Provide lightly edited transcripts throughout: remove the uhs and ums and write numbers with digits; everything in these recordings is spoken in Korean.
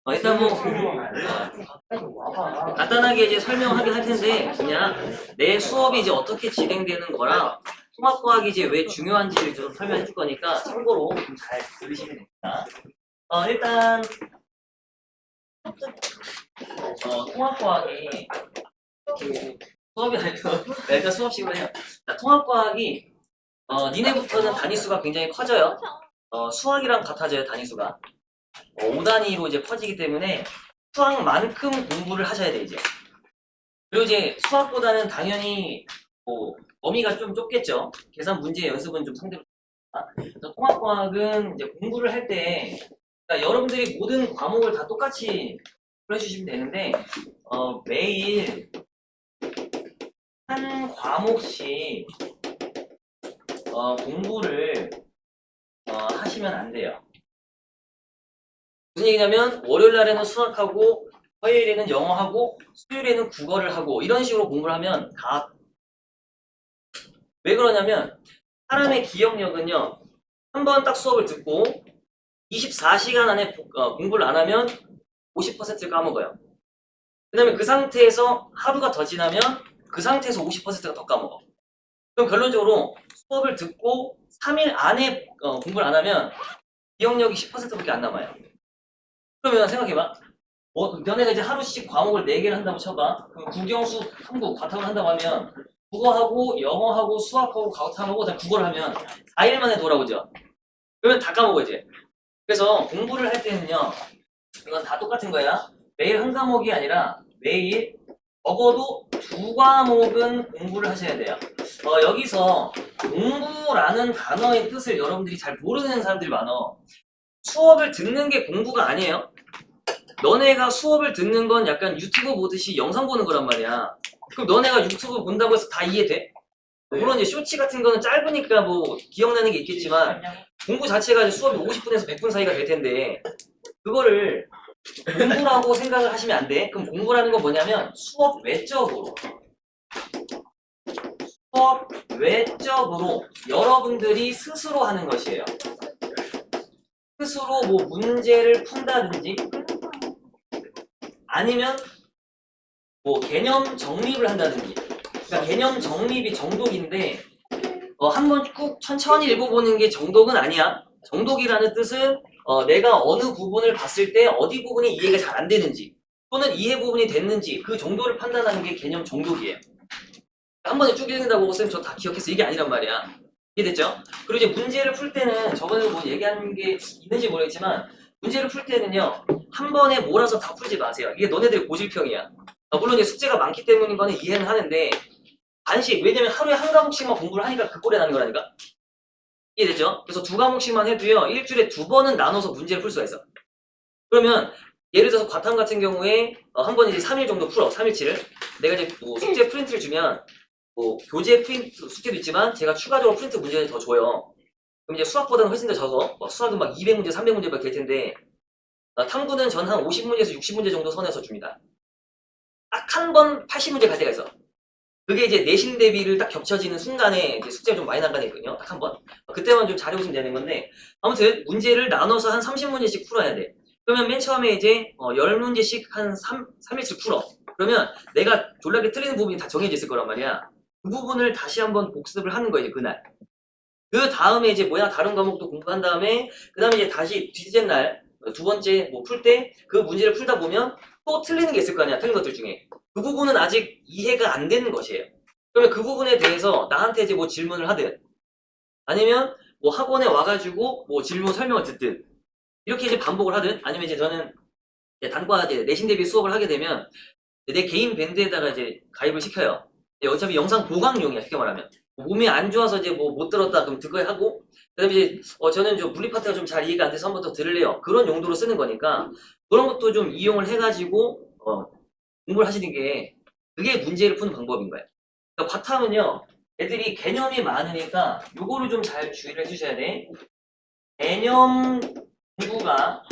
일단 뭐 간단하게 이제 설명하긴 할 텐데 그냥 내 수업이 이제 어떻게 진행되는 거랑 통합과학이 이제 왜 중요한지를 좀 설명해 줄 거니까 참고로 좀 잘 들으시면 됩니다. 일단 통합과학이 수업이 아니고 일단 수업식으로 해요. 자, 통합과학이 니네부터는 단위수가 굉장히 커져요. 수학이랑 같아져요, 단위수가. 5단위로 이제 퍼지기 때문에 수학만큼 공부를 하셔야 돼, 이제. 그리고 이제 수학보다는 당연히 뭐 범위가 좀 좁겠죠. 계산 문제 연습은 좀 상대로. 그래서 통합과학은 이제 공부를 할 때, 그러니까 여러분들이 모든 과목을 다 똑같이 해주시면 되는데, 매일 한 과목씩 공부를 하시면 안 돼요. 무슨 얘기냐면 월요일 날에는 수학하고 화요일에는 영어하고 수요일에는 국어를 하고 이런 식으로 공부를 하면 다 왜 그러냐면 사람의 기억력은요 한 번 딱 수업을 듣고 24시간 안에 공부를 안 하면 50%를 까먹어요. 그 다음에 그 상태에서 하루가 더 지나면 그 상태에서 50%가 더 까먹어. 그럼 결론적으로 수업을 듣고 3일 안에 공부를 안 하면 기억력이 10%밖에 안 남아요. 그러면 생각해봐. 너네가 이제 하루씩 과목을 4개를 한다고 쳐봐. 그럼 국영수, 한국, 과탐을 한다고 하면 국어하고 영어하고 수학하고 과탐하고 다 국어를 하면 4일 만에 돌아오죠. 그러면 다 까먹어 이제. 그래서 공부를 할 때는요. 이건 다 똑같은 거야. 매일 한 과목이 아니라 매일 적어도 2과목은 공부를 하셔야 돼요. 여기서 공부라는 단어의 뜻을 여러분들이 잘 모르는 사람들이 많아. 수업을 듣는 게 공부가 아니에요. 너네가 수업을 듣는 건 약간 유튜브 보듯이 영상 보는 거란 말이야. 그럼 너네가 유튜브 본다고 해서 다 이해돼? 물론 이제 쇼츠 같은 거는 짧으니까 뭐 기억나는 게 있겠지만 공부 자체가 이제 수업이 50분에서 100분 사이가 될 텐데 그거를 공부라고 생각을 하시면 안 돼. 그럼 공부라는 건 뭐냐면 수업 외적으로 여러분들이 스스로 하는 것이에요. 스스로 뭐 문제를 푼다든지 아니면 뭐 개념 정립을 한다든지. 그러니까 개념 정립이 정독인데 한번 꾹 천천히 읽어보는 게 정독은 아니야. 정독이라는 뜻은 내가 어느 부분을 봤을 때 어디 부분이 이해가 잘 안 되는지 또는 이해 부분이 됐는지 그 정도를 판단하는 게 개념 정독이에요. 한 번에 쭉 읽는다고 쌤 저 다 기억했어 이게 아니란 말이야. 이해됐죠? 그리고 이제 문제를 풀 때는 저번에 뭐 얘기한 게 있는지 모르겠지만 문제를 풀 때는요 한 번에 몰아서 다 풀지 마세요. 이게 너네들의 고질병이야. 물론 이제 숙제가 많기 때문인 거는 이해는 하는데 반씩 왜냐면 하루에 한 과목씩만 공부를 하니까 그 꼴에 나는 거라니까. 이해됐죠? 그래서 2과목씩만 해도요 일주일에 2번은 나눠서 문제를 풀 수가 있어. 그러면 예를 들어서 과탐 같은 경우에 한 번 이제 3일 정도 풀어. 3일치를 내가 이제 뭐 숙제 프린트를 주면 뭐 교재 프린트 숙제도 있지만 제가 추가적으로 프린트 문제를 더 줘요. 그럼 이제 수학보다는 훨씬 더 적어. 수학은 막 200문제, 300문제밖에 될 텐데 탐구는 전 한 50문제에서 60문제 정도 선에서 줍니다. 딱 한 번 80문제 갈 때가 있어. 그게 이제 내신 대비를 딱 겹쳐지는 순간에 이제 숙제가 좀 많이 나가는 있거든요. 딱 한 번. 그때만 좀 잘해보시면 되는 건데 아무튼 문제를 나눠서 한 30문제씩 풀어야 돼. 그러면 맨 처음에 이제 10문제씩 한 3일씩 풀어. 그러면 내가 졸라게 틀리는 부분이 다 정해져 있을 거란 말이야. 그 부분을 다시 한번 복습을 하는 거야, 이제 그날. 그 다음에 이제 뭐야, 다른 과목도 공부한 다음에, 그 다음에 이제 다시 뒤째 날, 2번째 뭐 풀 때, 그 문제를 풀다 보면 또 틀리는 게 있을 거 아니야, 틀린 것들 중에. 그 부분은 아직 이해가 안 되는 것이에요. 그러면 그 부분에 대해서 나한테 이제 뭐 질문을 하든, 아니면 뭐 학원에 와가지고 뭐 질문 설명을 듣든, 이렇게 이제 반복을 하든, 아니면 이제 저는 단과 이제 내신 대비 수업을 하게 되면, 내 개인 밴드에다가 이제 가입을 시켜요. 어차피 영상 보강용이야, 쉽게 말하면. 몸이 안 좋아서 이제 뭐 못 들었다 그럼 그거 하고 그다음에 이제 저는 좀 물리 파트가 좀 잘 이해가 안 돼서 한 번 더 들을래요. 그런 용도로 쓰는 거니까 그런 것도 좀 이용을 해가지고 공부를 하시는 게 그게 문제를 푸는 방법인 거예요. 그러니까 과탐은요 애들이 개념이 많으니까 요거를 좀 잘 주의를 해주셔야 돼. 개념 공부가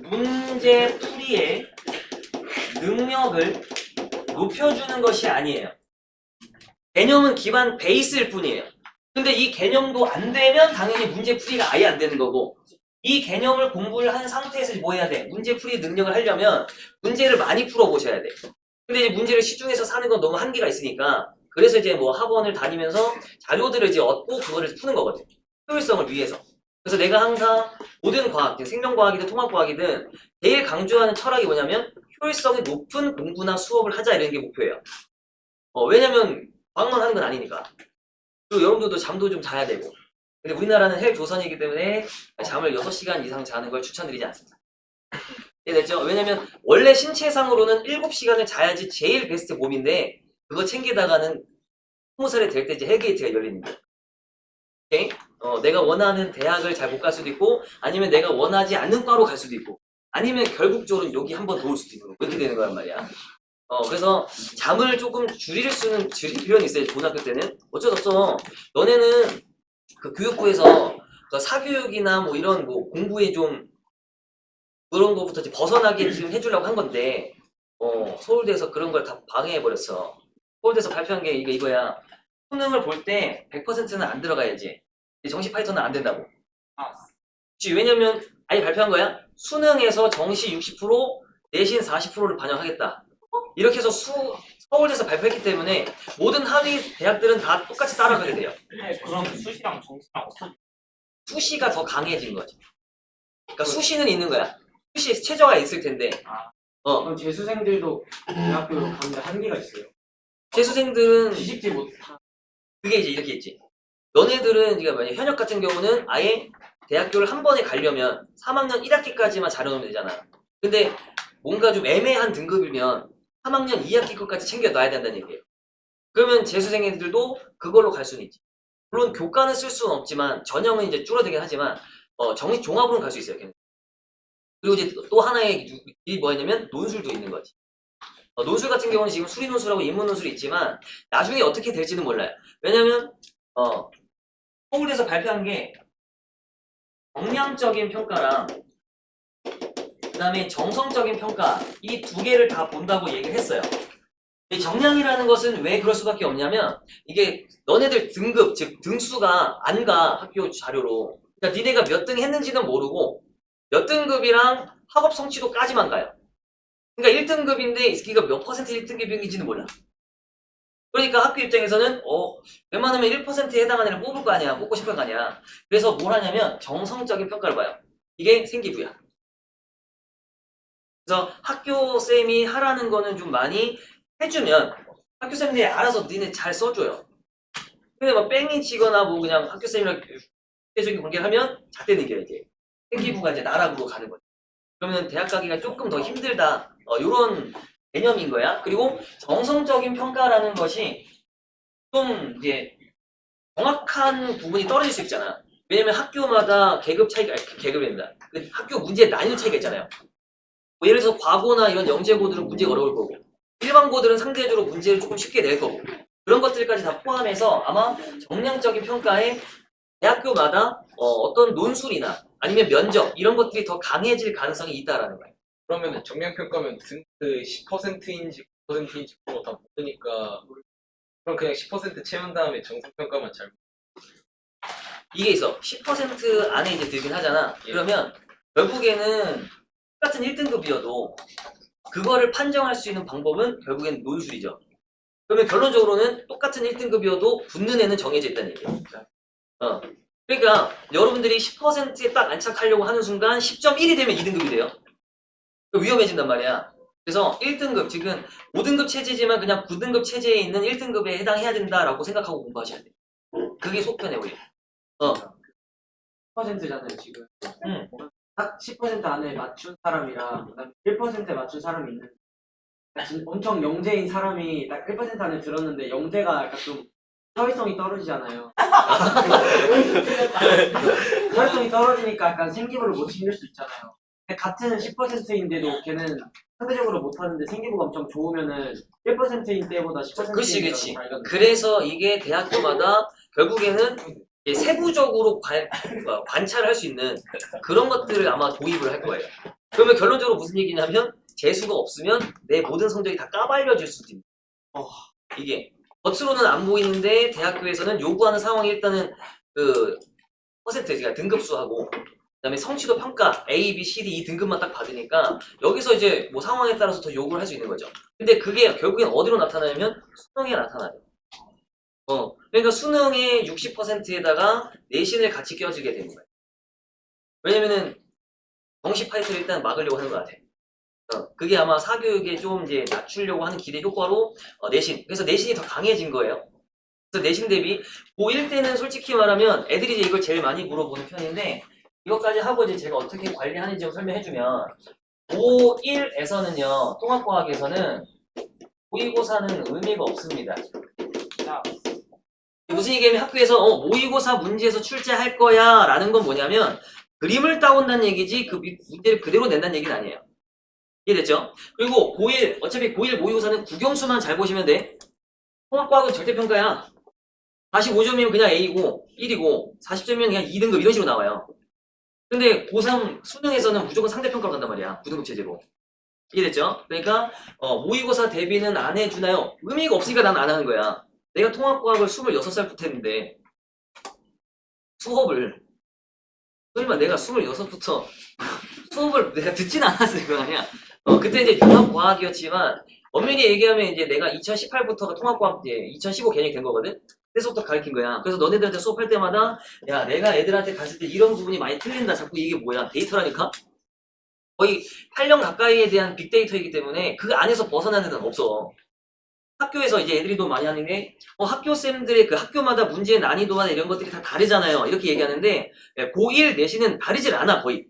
문제 풀이의 능력을 높여주는 것이 아니에요. 개념은 기반 베이스일 뿐이에요. 근데 이 개념도 안 되면 당연히 문제 풀이가 아예 안 되는 거고 이 개념을 공부를 한 상태에서 뭐 해야 돼? 문제풀이 능력을 하려면 문제를 많이 풀어보셔야 돼. 근데 이제 문제를 시중에서 사는 건 너무 한계가 있으니까 그래서 이제 뭐 학원을 다니면서 자료들을 이제 얻고 그거를 푸는 거거든. 효율성을 위해서. 그래서 내가 항상 모든 과학, 생명과학이든 통합과학이든 제일 강조하는 철학이 뭐냐면 효율성이 높은 공부나 수업을 하자 이런 게 목표예요. 왜냐면 과학만 하는 건 아니니까. 그리고 여러분들도 잠도 좀 자야 되고. 근데 우리나라는 헬조선이기 때문에 잠을 6시간 이상 자는 걸 추천드리지 않습니다. 이해됐죠? 왜냐면 원래 신체상으로는 7시간을 자야지 제일 베스트 몸인데 그거 챙기다가는 20살이 될 때 이제 헬게이트가 열리는 거예요. 오케이? 내가 원하는 대학을 잘 못 갈 수도 있고 아니면 내가 원하지 않는 과로 갈 수도 있고 아니면 결국적으로 여기 한번 더 올 수도 있고 이렇게 되는 거란 말이야. 그래서 잠을 조금 줄일 필요는 있어요. 고등학교 때는 어쩔 수 없어. 너네는 그 교육부에서 그 사교육이나 뭐 이런 뭐 공부에 좀 그런 거부터 이제 벗어나게 지금 해주려고 한 건데 서울대에서 그런 걸 다 방해해버렸어. 서울대에서 발표한 게 이거야. 수능을 볼 때 100%는 안 들어가야지. 정시 파이터는 안 된다고. 그치, 왜냐면 아예 발표한 거야. 수능에서 정시 60%, 내신 40%를 반영하겠다. 이렇게 해서 서울대에서 발표했기 때문에 모든 하위 대학들은 다 똑같이 따라가게 돼요. 그럼 수시랑 정시랑 없어. 수시가 더 강해진 거지. 그러니까 수시는 있는 거야. 수시 최저가 있을 텐데. 그럼 재수생들도 대학교 가는데 한계가 있어요. 재수생들은 취직지 못. 그게 이제 이렇게 있지. 너네들은 이게 만약 현역 같은 경우는 아예 대학교를 한 번에 가려면 3학년 1학기까지만 잘해놓으면 되잖아. 근데 뭔가 좀 애매한 등급이면 3학년 2학기 것까지 챙겨놔야 된다는 얘기예요. 그러면 재수생들도 그걸로 갈 수는 있지. 물론 교과는 쓸 수는 없지만 전형은 이제 줄어들긴 하지만 종합으로는 갈 수 있어요. 걔는. 그리고 이제 또 하나의 일이 뭐였냐면 논술도 있는 거지. 논술 같은 경우는 지금 수리 논술하고 인문 논술이 있지만 나중에 어떻게 될지는 몰라요. 왜냐면 서울대에서 발표한 게 정량적인 평가랑 그 다음에 정성적인 평가 이 두 개를 다 본다고 얘기를 했어요. 이 정량이라는 것은 왜 그럴 수밖에 없냐면 이게 너네들 등급 즉 등수가 안 가 학교 자료로. 그러니까 니네가 몇 등 했는지는 모르고 몇 등급이랑 학업 성취도까지만 가요. 그러니까 1등급인데 이게 몇 퍼센트 1등급인지는 몰라. 그러니까 학교 입장에서는 웬만하면 1%에 해당하는 애를 뽑을 거 아니야. 뽑고 싶을 거 아니야. 그래서 뭘 하냐면 정성적인 평가를 봐요. 이게 생기부야. 그래서 학교 쌤이 하라는 거는 좀 많이 해주면 학교 쌤들이 알아서 니네 잘 써줘요. 근데 막 뺑이 치거나 뭐 그냥 학교 쌤이랑 대적인 관계를 하면 잣대는 게 이제 생기부가 이제 나락으로 가는 거죠. 그러면 대학 가기가 조금 더 힘들다. 요런 개념인 거야. 그리고 정성적인 평가라는 것이 좀 이제 정확한 부분이 떨어질 수 있잖아. 왜냐면 학교마다 계급이 된다. 학교 문제의 난이도 차이가 있잖아요. 뭐 예를 들어서 과고나 이런 영재고들은 문제가 어려울 거고 일반고들은 상대적으로 문제를 조금 쉽게 낼 거고 그런 것들까지 다 포함해서 아마 정량적인 평가에 대학교마다 어떤 논술이나 아니면 면접 이런 것들이 더 강해질 가능성이 있다라는 거예요. 그러면 정량평가면 등급 10%인지 9%인지 그런 거 다 모르니까 그럼 그냥 10% 채운 다음에 정성평가만 잘 이게 있어. 10% 안에 이제 들긴 하잖아. 그러면 결국에는 똑같은 1등급이어도 그거를 판정할 수 있는 방법은 결국엔 논술이죠. 그러면 결론적으로는 똑같은 1등급이어도 붙는 애는 정해져 있다는 얘기예요. 그러니까 여러분들이 10%에 딱 안착하려고 하는 순간 10.1이 되면 2등급이 돼요. 위험해진단 말이야. 그래서 1등급, 지금 5등급 체제지만 그냥 9등급 체제에 있는 1등급에 해당해야 된다라고 생각하고 공부하셔야 돼요. 그게 속편해 우리. 10%잖아요 지금. 딱 10% 안에 맞춘 사람이랑 그다음에 1%에 맞춘 사람이 있는. 엄청 영재인 사람이 딱 1% 안에 들었는데 영재가 약간 좀 사회성이 떨어지잖아요. 사회성이 떨어지니까 약간 생기부를 못 챙길 수 있잖아요. 같은 10%인데도 걔는 상대적으로 못하는데 생기부가 엄청 좋으면은 1%인 때보다 10%인 그렇지. 그래서 이게 대학교마다 결국에는 세부적으로 관찰할 수 있는 그런 것들을 아마 도입을 할 거예요. 그러면 결론적으로 무슨 얘기냐면 재수가 없으면 내 모든 성적이 다 까발려질 수도 있는. 이게 겉으로는 안 보이는데 대학교에서는 요구하는 상황이 일단은 그 퍼센트, 그러니까 등급수하고 그다음에 성취도 평가 A, B, C, D 이 등급만 딱 받으니까 여기서 이제 뭐 상황에 따라서 더 요구를 할 수 있는 거죠. 근데 그게 결국엔 어디로 나타나냐면 수능에 나타나요. 그러니까 수능의 60%에다가 내신을 같이 껴주게 되는 거예요. 왜냐면은 정시 파이터를 일단 막으려고 하는 것 같아. 그게 아마 사교육에 좀 이제 낮추려고 하는 기대 효과로 내신. 그래서 내신이 더 강해진 거예요. 그래서 내신 대비 고1 때는 솔직히 말하면 애들이 이제 이걸 제일 많이 물어보는 편인데 이것까지 하고 이제 제가 어떻게 관리하는지 좀 설명해주면 고1에서는요 통합과학에서는 모의고사는 의미가 없습니다. 무슨 얘기냐면 학교에서 모의고사 문제에서 출제할 거야 라는 건 뭐냐면 그림을 따온다는 얘기지 그 문제를 그대로 낸다는 얘기는 아니에요. 이해됐죠? 그리고 고1 어차피 고1 모의고사는 국영수만 잘 보시면 돼. 통합과학은 절대평가야. 45점이면 그냥 A고 1이고 40점이면 그냥 2등급 이런 식으로 나와요. 근데 고3 수능에서는 무조건 상대평가로 간단 말이야. 9등급 체제로. 이해됐죠? 그러니까 모의고사 대비는 안 해주나요? 의미가 없으니까 난 안 하는 거야. 내가 통합과학을 26살부터 했는데 수업을 설마 내가 26부터 수업을 내가 듣진 않았을 거 아니야. 그때 이제 융합과학이었지만 엄밀히 얘기하면 이제 내가 2018부터가 통합과학 이제 2015 개념이 된 거거든. 그때서부터 가르친 거야. 그래서 너네들한테 수업할 때마다 야 내가 애들한테 갔을 때 이런 부분이 많이 틀린다. 자꾸 이게 뭐야 데이터라니까. 거의 8년 가까이에 대한 빅데이터이기 때문에 그 안에서 벗어나는 데는 없어. 학교에서 이제 애들이 또 많이 하는 게 학교 쌤들의 그 학교마다 문제의 난이도나 이런 것들이 다 다르잖아요. 이렇게 얘기하는데 고1 내신은 다르질 않아 거의.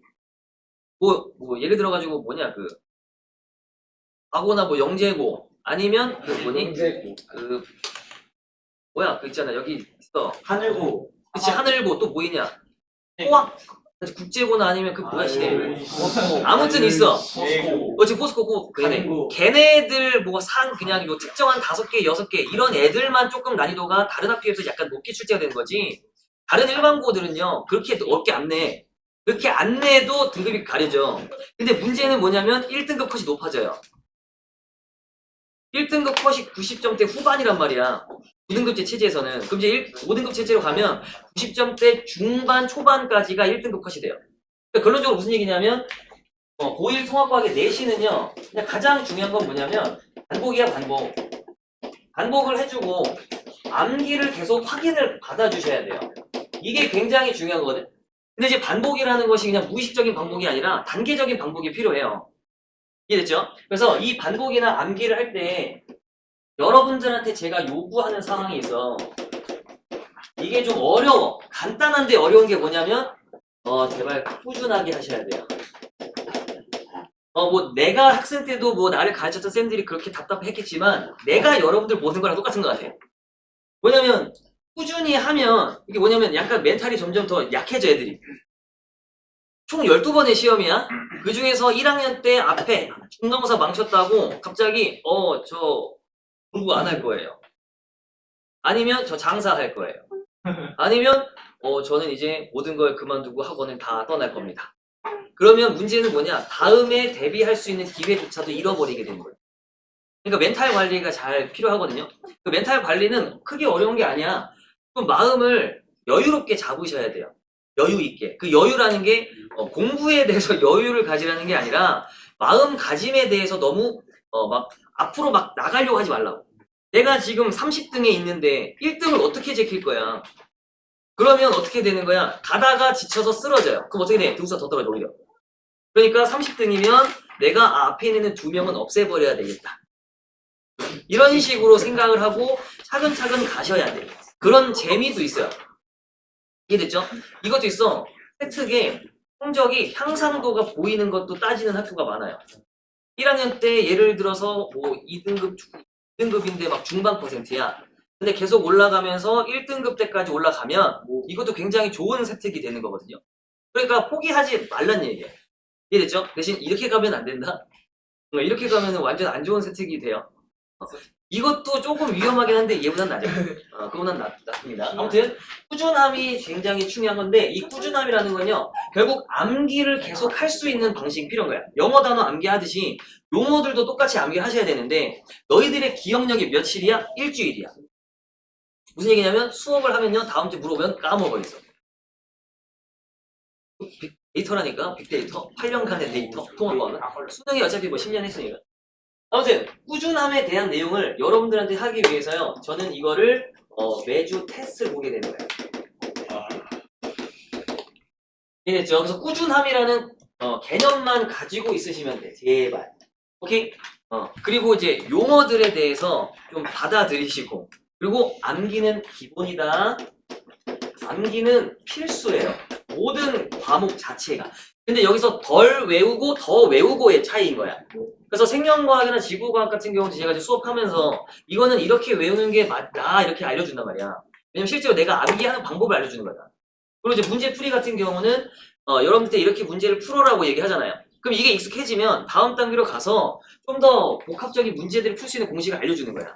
뭐 예를 들어가지고 뭐냐 그 과고나 뭐 영재고 아니면 그 뭐니 그 뭐야 그 있잖아 여기 있어 하늘고 그치 하늘고 또 뭐 있냐 호학 국제고나 아니면 그 뭐야 시대 아무튼 있어 지금 포스코고 걔네들 뭐 그냥 요 특정한 5개 6개 이런 애들만 조금 난이도가 다른 학교에서 약간 높게 출제가 되는 거지 다른 일반고들은요 그렇게 어렵게 안 내. 그렇게 안 내도 등급이 가려져. 근데 문제는 뭐냐면 1등급 컷이 높아져요. 1등급 컷이 90점대 후반이란 말이야. 9등급제 체제에서는. 그럼 이제 5등급 체제로 가면 90점대 중반 초반까지가 1등급 컷이 돼요. 그러니까 결론적으로 무슨 얘기냐면 고1 통합과학의 내신은요. 그냥 가장 중요한 건 뭐냐면 반복이야 반복. 반복을 해주고 암기를 계속 확인을 받아주셔야 돼요. 이게 굉장히 중요한 거거든. 근데 이제 반복이라는 것이 그냥 무의식적인 반복이 아니라 단계적인 반복이 필요해요. 이해됐죠? 그래서 이 반복이나 암기를 할 때 여러분들한테 제가 요구하는 상황이 있어. 이게 좀 어려워. 간단한데 어려운 게 뭐냐면 제발 꾸준하게 하셔야 돼요. 뭐 내가 학생 때도 뭐 나를 가르쳤던 쌤들이 그렇게 답답했겠지만 내가 여러분들 보는 거랑 똑같은 것 같아요. 뭐냐면 꾸준히 하면 이게 뭐냐면 약간 멘탈이 점점 더 약해져 애들이. 총 12번의 시험이야. 그 중에서 1학년 때 앞에 중간고사 망쳤다고 갑자기 저 공부 안 할 거예요. 아니면 저 장사할 거예요. 아니면 저는 이제 모든 걸 그만두고 학원을 다 떠날 겁니다. 그러면 문제는 뭐냐? 다음에 대비할 수 있는 기회조차도 잃어버리게 되는 거예요. 그러니까 멘탈 관리가 잘 필요하거든요. 그 멘탈 관리는 크게 어려운 게 아니야. 그 마음을 여유롭게 잡으셔야 돼요. 여유 있게. 그 여유라는 게 공부에 대해서 여유를 가지라는 게 아니라 마음가짐에 대해서 너무 막 앞으로 막 나가려고 하지 말라고. 내가 지금 30등에 있는데 1등을 어떻게 지킬 거야? 그러면 어떻게 되는 거야? 가다가 지쳐서 쓰러져요. 그럼 어떻게 돼? 등수가 더 떨어져 오히려. 그러니까 30등이면 내가 앞에 있는 2명은 없애버려야 되겠다. 이런 식으로 생각을 하고 차근차근 가셔야 돼요. 그런 재미도 있어요. 이해됐죠? 이것도 있어. 혜특에 성적이 향상도가 보이는 것도 따지는 학교가 많아요. 1학년 때 예를 들어서 뭐 2등급인데 막 중반 %야. 근데 계속 올라가면서 1등급 때까지 올라가면 이것도 굉장히 좋은 혜택이 되는 거거든요. 그러니까 포기하지 말란 얘기예요. 이해됐죠? 대신 이렇게 가면 안 된다? 이렇게 가면 완전 안 좋은 혜택이 돼요. 이것도 조금 위험하긴 한데 얘보단 낮아요. 그거보단 낫습니다. 아무튼 꾸준함이 굉장히 중요한 건데 이 꾸준함이라는 건요. 결국 암기를 계속 할 수 있는 방식이 필요한 거야. 영어 단어 암기하듯이 용어들도 똑같이 암기하셔야 되는데 너희들의 기억력이 며칠이야? 일주일이야. 무슨 얘기냐면 수업을 하면요. 다음 주 물어보면 까먹어있어. 데이터라니까 빅데이터 8년간의 데이터 통합과학은 수능이 어차피 뭐 10년 했으니까 아무튼 꾸준함에 대한 내용을 여러분들한테 하기 위해서요 저는 이거를 매주 테스트를 보게 되는 거예요. 이해됐죠? 그래서 꾸준함이라는 개념만 가지고 있으시면 돼 제발. 오케이? 그리고 이제 용어들에 대해서 좀 받아들이시고 그리고 암기는 기본이다. 암기는 필수예요. 모든 과목 자체가. 근데 여기서 덜 외우고 더 외우고의 차이인 거야. 그래서 생명과학이나 지구과학 같은 경우는 제가 이제 수업하면서 이거는 이렇게 외우는 게 맞다 이렇게 알려준단 말이야. 왜냐면 실제로 내가 암기하는 방법을 알려주는 거다. 그리고 이제 문제풀이 같은 경우는 여러분한테 이렇게 문제를 풀어라고 얘기하잖아요. 그럼 이게 익숙해지면 다음 단계로 가서 좀 더 복합적인 문제들을 풀 수 있는 공식을 알려주는 거야.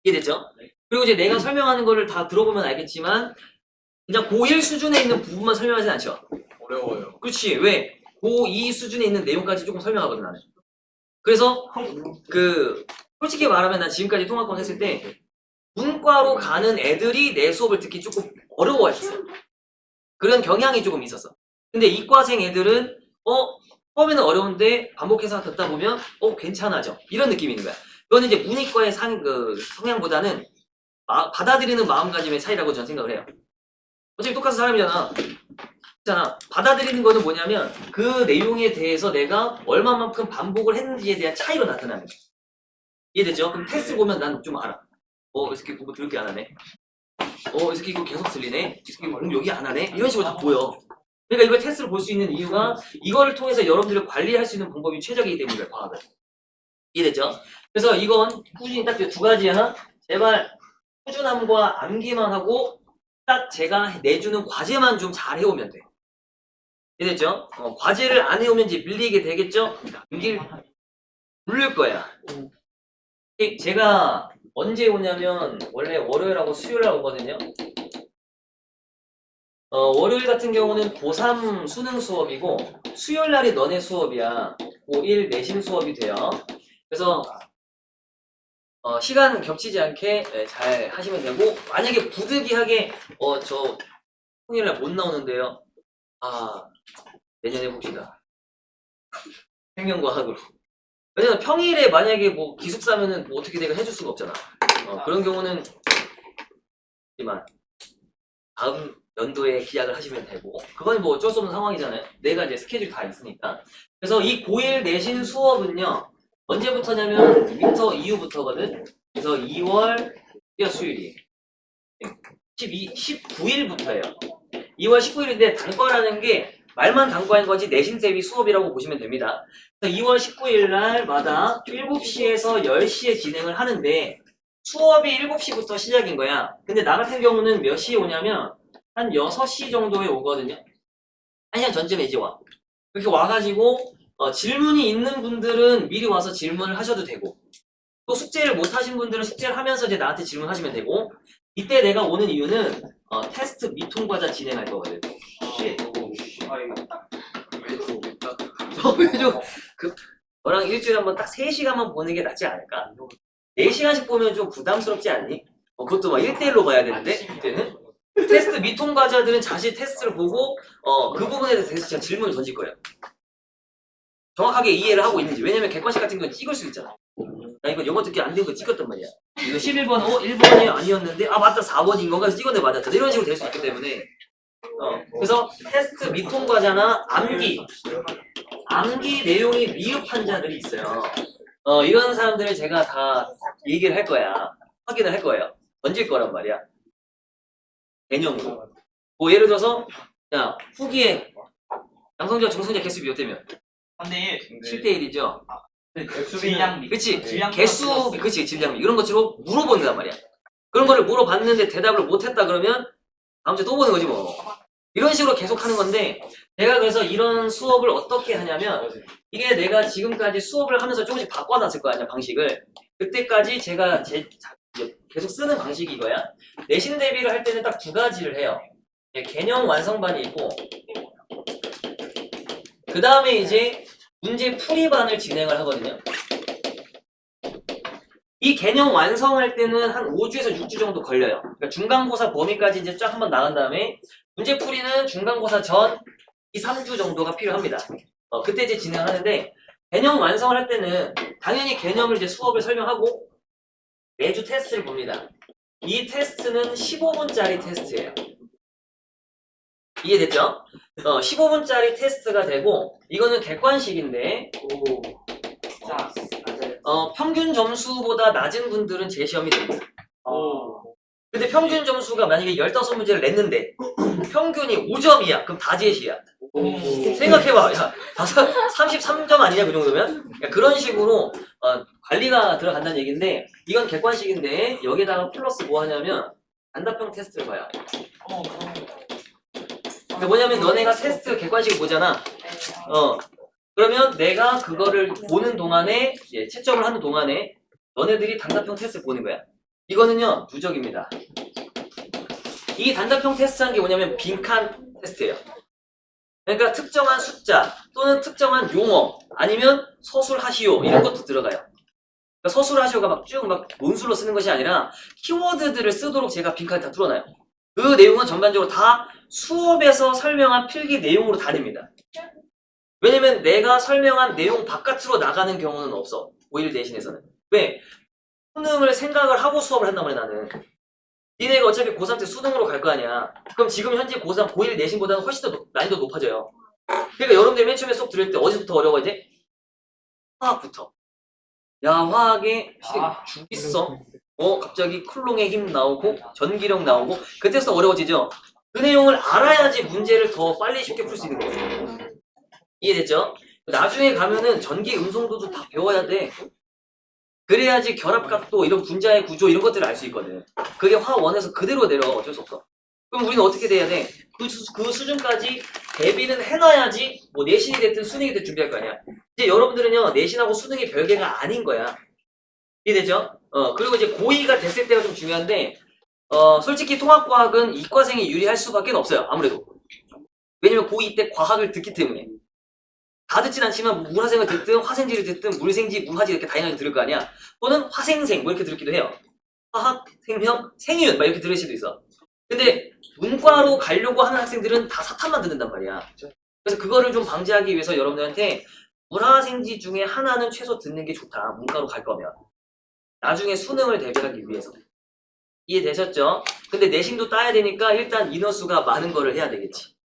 이해됐죠? 그리고 이제 내가 설명하는 거를 다 들어보면 알겠지만 그냥 고1 수준에 있는 부분만 설명하진 않죠. 어려워요. 그렇지. 왜? 고2 수준에 있는 내용까지 조금 설명하거든 나는. 그래서 솔직히 말하면 난 지금까지 통합과학 했을 때 문과로 가는 애들이 내 수업을 듣기 조금 어려워했었어요. 그런 경향이 조금 있었어. 근데 이과생 애들은 처음에는 어려운데 반복해서 듣다 보면 괜찮아져. 이런 느낌이 있는 거야. 이거는 이제 문이과의 성향보다는 받아들이는 마음가짐의 차이라고 저는 생각을 해요. 어차피 똑같은 사람이잖아. 받아들이는 거는 뭐냐면 그 내용에 대해서 내가 얼마만큼 반복을 했는지에 대한 차이로 나타나는 거야. 이해됐죠? 그럼 테스트 보면 난 좀 알아. 이 새끼 공부 더럽게 안 하네. 이 새끼 이거 계속 들리네. 이 새끼 공부 여기 안 하네. 이런 식으로 다 보여. 그러니까 이걸 테스트를 볼 수 있는 이유가 이거를 통해서 여러분들을 관리할 수 있는 방법이 최적이기 때문에 과학은. 이해됐죠? 그래서 이건 꾸준히 딱 두 가지야. 제발 꾸준함과 암기만 하고 딱 제가 내주는 과제만 좀 잘 해오면 돼. 이해됐죠? 과제를 안 해오면 이제 밀리게 되겠죠? 물릴 거야. 제가 언제 오냐면 원래 월요일하고 수요일날 오거든요. 월요일 같은 경우는 고3 수능 수업이고 수요일 날이 너네 수업이야. 고1 내신 수업이 돼요. 그래서 시간 겹치지 않게 잘 하시면 되고 만약에 부득이하게 저 평일날 못 나오는데요. 내년에 봅시다. 생명과학으로. 왜냐면 평일에 만약에 뭐 기숙사면은 뭐 어떻게 내가 해줄 수가 없잖아. 그런 경우는 하지만 다음 연도에 기약을 하시면 되고 그건 뭐 어쩔 수 없는 상황이잖아요. 내가 이제 스케줄 다 있으니까. 그래서 이 고1 내신 수업은요. 언제부터냐면 윈터 이후부터거든. 그래서 2월 수요일이 19일부터예요. 2월 19일인데 단과라는 게 말만 단과인 거지 내신 대비 수업이라고 보시면 됩니다. 그래서 2월 19일 날마다 7시에서 10시에 진행을 하는데 수업이 7시부터 시작인 거야. 근데 나 같은 경우는 몇 시에 오냐면 한 6시 정도에 오거든요. 1시간 전쯤에 이제 와. 그렇게 와가지고 질문이 있는 분들은 미리 와서 질문을 하셔도 되고 또 숙제를 못 하신 분들은 숙제를 하면서 이제 나한테 질문하시면 되고 이때 내가 오는 이유는 테스트 미통과자 진행할 거거든. 너랑 일주일에 한번 딱 3시간만 보는 게 낫지 않을까? 4시간씩 보면 좀 부담스럽지 않니? 그것도 막 1대1로 봐야 되는데 이때는 테스트 미통과자들은 자신 테스트를 보고 그 부분에 대해서 제가 질문을 던질 거예요. 정확하게 이해를 하고 있는지. 왜냐면 객관식 같은 건 찍을 수 있잖아. 나 이거 영어 듣기 안 된 거 찍었단 말이야. 이거 11번 1번이 아니었는데 맞다 4번인 건가 해서 찍었네 맞았다. 이런 식으로 될 수 있기 때문에 그래서 테스트 미통과자나 암기 내용이 미흡한 자들이 있어요. 이런 사람들을 제가 다 얘기를 할 거야. 확인을 할 거예요. 던질 거란 말이야. 개념으로. 뭐 예를 들어서 야 후기에 양성자 중성자 개수 비교되면 3대1 7대1이죠. 질량비. 그치? 질량 개수, 그치? 질량비. 이런 것처럼 물어본단 말이야. 그런 거를 물어봤는데 대답을 못했다 그러면 다음 주에 또 보는 거지 뭐. 이런 식으로 계속 하는 건데 내가 그래서 이런 수업을 어떻게 하냐면 이게 내가 지금까지 수업을 하면서 조금씩 바꿔놨을 거 아니야 방식을. 그때까지 제가 계속 쓰는 방식이 이거야. 내신 대비를 할 때는 딱 2가지를 해요. 개념 완성반이 있고 그 다음에 이제 문제 풀이반을 진행을 하거든요. 이 개념 완성할 때는 한 5주에서 6주 정도 걸려요. 그러니까 중간고사 범위까지 이제 쫙 한번 나간 다음에 문제 풀이는 중간고사 전 2, 3주 정도가 필요합니다. 그때 이제 진행하는데 개념 완성을 할 때는 당연히 개념을 이제 수업을 설명하고 매주 테스트를 봅니다. 이 테스트는 15분짜리 테스트예요. 이해됐죠? 15분짜리 테스트가 되고 이거는 객관식인데 자, 맞아요. 평균 점수보다 낮은 분들은 재시험이 됩니다. 오. 근데 평균 점수가 만약에 15문제를 냈는데 평균이 5점이야. 그럼 다 제시야. 생각해봐. 야, 33점 아니냐 그 정도면? 그런 식으로 관리가 들어간다는 얘기인데 이건 객관식인데 여기다가 플러스 뭐 하냐면 단답형 테스트를 봐요. 그러니까 뭐냐면 너네가 테스트 객관식을 보잖아. 그러면 내가 그거를 보는 동안에 채점을 하는 동안에 너네들이 단답형 테스트 보는 거야. 이거는요 누적입니다. 이 단답형 테스트한 게 뭐냐면 빈칸 테스트예요. 그러니까 특정한 숫자 또는 특정한 용어 아니면 서술하시오 이런 것도 들어가요. 그러니까 서술하시오가 막 쭉 막 논술로 쓰는 것이 아니라 키워드들을 쓰도록 제가 빈칸에 다 뚫어놔요. 그 내용은 전반적으로 다 수업에서 설명한 필기 내용으로 다 됩니다. 왜냐면 내가 설명한 내용 바깥으로 나가는 경우는 없어. 고1 내신에서는. 왜? 수능을 생각을 하고 수업을 한단 말이야 나는. 니네가 어차피 고3 때 수능으로 갈 거 아니야. 그럼 지금 현재 고3, 고1 내신보다는 훨씬 더 난이도 높아져요. 그러니까 여러분들 맨 처음에 수업 들을 때 어디서부터 어려워 이제? 화학부터. 야 화학에 주기성 갑자기 쿨롱의 힘 나오고 전기력 나오고 그때부터 어려워지죠. 그 내용을 알아야지 문제를 더 빨리 쉽게 풀 수 있는 거죠. 이해됐죠? 나중에 가면은 전기 음성도도 다 배워야 돼. 그래야지 결합각도 이런 분자의 구조 이런 것들을 알 수 있거든. 그게 화1에서 그대로 내려가 어쩔 수 없어. 그럼 우리는 어떻게 돼야 돼? 그 수준까지 대비는 해놔야지 뭐 내신이 됐든 수능이 됐든 준비할 거 아니야. 이제 여러분들은요 내신하고 수능이 별개가 아닌 거야. 이해되죠? 그리고 이제 고2가 됐을 때가 좀 중요한데 솔직히 통합과학은 이과생이 유리할 수밖에 없어요. 아무래도. 왜냐면 고2 때 과학을 듣기 때문에. 다 듣진 않지만 물화생을 듣든 화생지를 듣든 물생지, 무화지 이렇게 다양하게 들을 거 아니야. 또는 화생생 뭐 이렇게 들기도 해요. 화학, 생명, 생윤 막 이렇게 들을 수도 있어. 근데 문과로 가려고 하는 학생들은 다 사탐만 듣는단 말이야. 그래서 그거를 좀 방지하기 위해서 여러분들한테 물화생지 중에 하나는 최소 듣는 게 좋다. 문과로 갈 거면. 나중에 수능을 대비하기 위해서. 이해되셨죠? 근데 내신도 따야 되니까 일단 인원수가 많은 거를 해야 되겠지.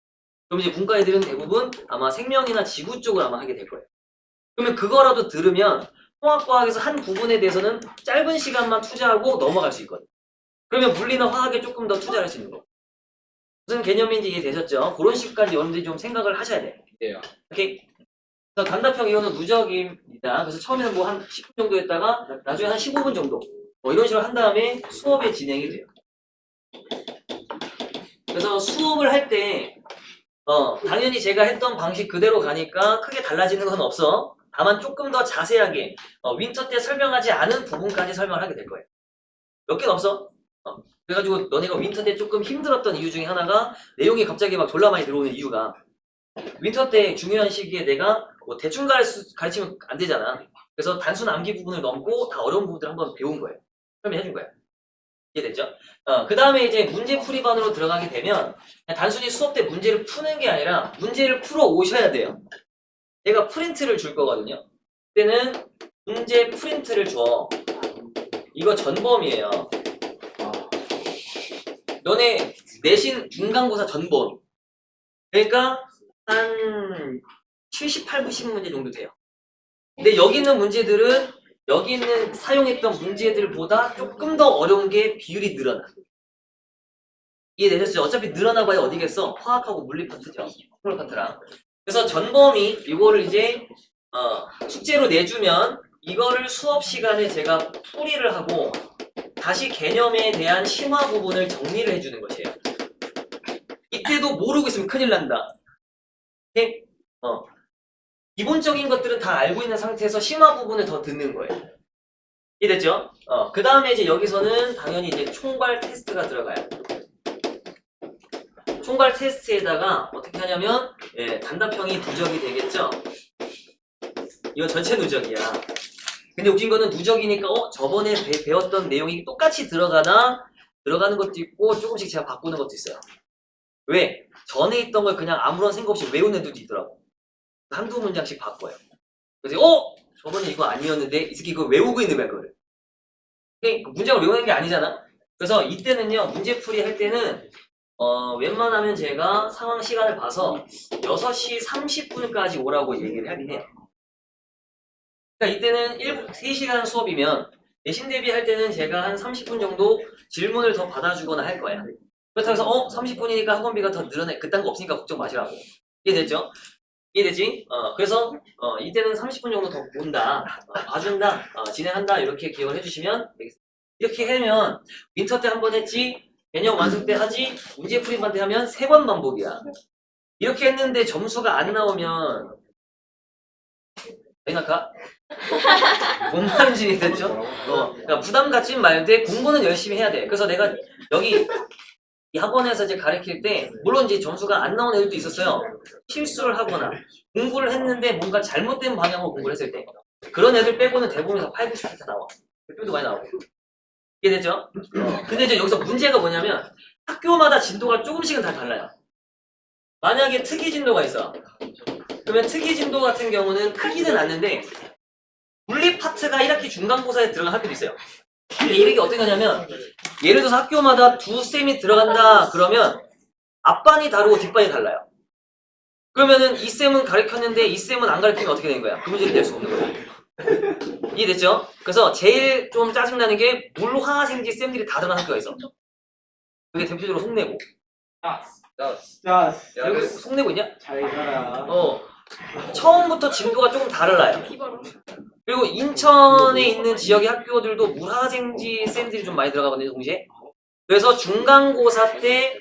그럼 이제 문과 애들은 대부분 아마 생명이나 지구 쪽을 아마 하게 될 거예요. 그러면 그거라도 들으면 통합과학에서 한 부분에 대해서는 짧은 시간만 투자하고 넘어갈 수 있거든. 그러면 물리나 화학에 조금 더 투자할 수 있는 거. 무슨 개념인지 이해되셨죠? 그런 식까지 여러분들이 좀 생각을 하셔야 돼. 네. 오케이? 그래서 단답형 이거는 누적입니다. 그래서 처음에는 뭐 한 10분 정도 했다가 나중에 한 15분 정도 뭐 이런 식으로 한 다음에 수업에 진행이 돼요. 그래서 수업을 할 때 당연히 제가 했던 방식 그대로 가니까 크게 달라지는 건 없어. 다만 조금 더 자세하게 윈터 때 설명하지 않은 부분까지 설명을 하게 될 거예요. 몇 개는 없어. 그래가지고 너네가 윈터 때 조금 힘들었던 이유 중에 하나가 내용이 갑자기 막 졸라 많이 들어오는 이유가 윈터 때 중요한 시기에 내가 뭐 대충 가르치면 안 되잖아. 그래서 단순 암기 부분을 넘고 다 어려운 부분들을 한번 배운 거예요. 설명해준 거야. 이해됐죠? 그 다음에 이제 문제풀이반으로 들어가게 되면 그냥 단순히 수업 때 문제를 푸는 게 아니라 문제를 풀어 오셔야 돼요. 제가 프린트를 줄 거거든요. 그때는 문제 프린트를 줘. 이거 전범이에요. 너네 내신 중간고사 전범. 그러니까 한 78, 90문제 정도 돼요. 근데 여기 있는 문제들은 여기 있는 사용했던 문제들보다 조금 더 어려운 게 비율이 늘어나. 이해되셨죠? 어차피 늘어나봐야 어디겠어? 화학하고 물리 파트죠. 프로 파트랑. 그래서 전범이 이거를 이제 숙제로 내주면 이거를 수업 시간에 제가 풀이를 하고 다시 개념에 대한 심화 부분을 정리를 해주는 것이에요. 이때도 모르고 있으면 큰일 난다. 오케이? 기본적인 것들은 다 알고 있는 상태에서 심화 부분을 더 듣는 거예요. 이해됐죠? 그 다음에 이제 여기서는 당연히 이제 총괄 테스트가 들어가요. 총괄 테스트에다가 어떻게 하냐면 단답형이 누적이 되겠죠? 이건 전체 누적이야. 근데 웃긴 거는 누적이니까 저번에 배웠던 내용이 똑같이 들어가나 들어가는 것도 있고 조금씩 제가 바꾸는 것도 있어요. 왜? 전에 있던 걸 그냥 아무런 생각 없이 외우는 애들도 있더라고. 한두 문장씩 바꿔요. 그래서 저번에 이거 아니었는데 이 새끼 그거 외우고 있는 거야 그거를. 문장을 외우는 게 아니잖아. 그래서 이때는요 문제풀이 할 때는 웬만하면 제가 상황 시간을 봐서 6시 30분까지 오라고 얘기를 하긴 해요. 그러니까 이때는 3시간 수업이면 내신 대비할 때는 제가 한 30분 정도 질문을 더 받아주거나 할 거야. 그렇다고 해서 30분이니까 학원비가 더 늘어나 그딴 거 없으니까 걱정 마시라고. 이해됐죠? 이해되지? 그래서 이때는 30분 정도 더 본다, 봐준다, 진행한다 이렇게 기억을 해주시면 되겠습니다. 이렇게 하면 윈터 때 한 번 했지, 개념 완성 때 하지, 문제풀이만 때 하면 3번 반복이야. 이렇게 했는데 점수가 안 나오면 생각하? 뭔 말인지 됐죠? 그러니까 부담 갖지 말되 공부는 열심히 해야 돼. 그래서 내가 여기 이 학원에서 이제 가르칠 때 물론 이제 점수가 안 나오는 애들도 있었어요. 실수를 하거나 공부를 했는데 뭔가 잘못된 방향으로 공부를 했을 때 그런 애들 빼고는 대부분에서 8, 90% 나와. 도 많이 나오고. 이해되죠? 근데 이제 여기서 문제가 뭐냐면 학교마다 진도가 조금씩은 다 달라요. 만약에 특이 진도가 있어. 그러면 특이 진도 같은 경우는 크지는 않는데 물리 파트가 1학기 중간고사에 들어간 학교도 있어요. 근데 이게 어떤 거냐면 예를 들어서 학교마다 두 쌤이 들어간다 그러면 앞반이 다르고 뒷반이 달라요. 그러면은 이 쌤은 가르쳤는데 이 쌤은 안 가르치면 어떻게 되는 거야? 그 문제를 낼 수가 없는 거예요. 이해됐죠? 그래서 제일 좀 짜증나는 게 물화생지 쌤들이 다 들어간 학교가 있어. 그게 대표적으로 송내고. 자, 여기 송내고 있냐? 잘 가라. 처음부터 진도가 조금 다르나요. 그리고 인천에 있는 지역의 학교들도 물화생지 쌤들이 좀 많이 들어가거든요, 동시에. 그래서 중간고사 때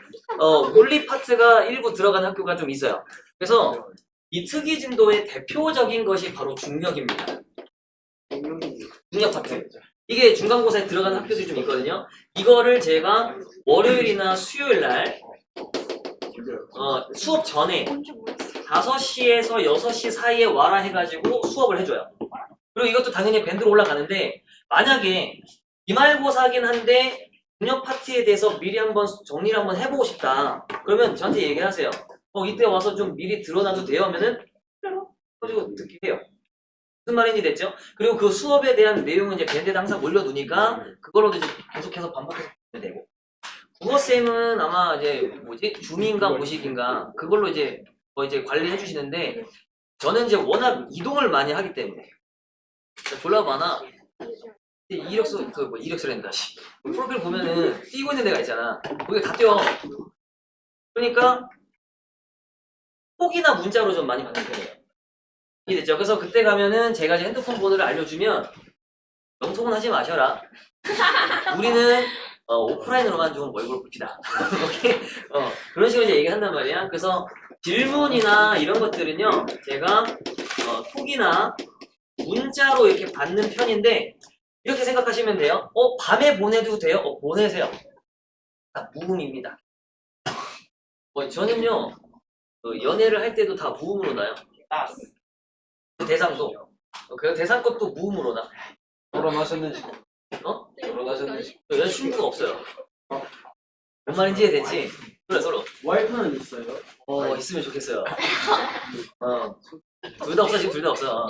물리 파트가 일부 들어가는 학교가 좀 있어요. 그래서 이 특이 진도의 대표적인 것이 바로 중력입니다. 중력 파트. 이게 중간고사에 들어가는 학교들이 좀 있거든요. 이거를 제가 월요일이나 수요일날 수업 전에 5시에서 6시 사이에 와라 해가지고 수업을 해줘요. 그리고 이것도 당연히 밴드로 올라가는데 만약에 기말고사긴 한데 중력 파트에 대해서 미리 한번 정리를 한번 해보고 싶다. 그러면 저한테 얘기를 하세요. 이때 와서 좀 미리 들어놔도 돼요? 하면은 가지고 듣게 해요. 무슨 말인지 됐죠? 그리고 그 수업에 대한 내용은 이제 밴드에 항상 올려두니까 그걸로도 이제 계속해서 반복해서 보면 되고 국어쌤은 아마 이제 줌인가 모식인가 그걸로 이제 관리해 주시는데 저는 이제 워낙 이동을 많이 하기 때문에 졸라 많아. 이력서 이력서랜다. 프로필 보면은 뛰고 있는 데가 있잖아. 거기 다 뛰어. 그러니까 톡이나 문자로 좀 많이 받는 편이에요. 이해됐죠? 그래서 그때 가면은 제가 이제 핸드폰 번호를 알려주면 영통은 하지 마셔라. 우리는 오프라인으로만 좀 얼굴 봅시다. 오케이? 그런 식으로 이제 얘기한단 말이야. 그래서 질문이나 이런 것들은요, 제가 톡이나 문자로 이렇게 받는 편인데 이렇게 생각하시면 돼요. 밤에 보내도 돼요? 보내세요. 다 무음입니다. 저는요, 연애를 할 때도 다 무음으로 나요. 그 대상도. 그 대상 것도 무음으로 나. 결혼하셨는지. 결혼하셨는지. 여자친구가 없어요. 뭔 말인지 이해됐지? 그래, 서로. 와이프는 있어요? 있으면 좋겠어요. 둘 다 없어, 지금 둘 다 없어.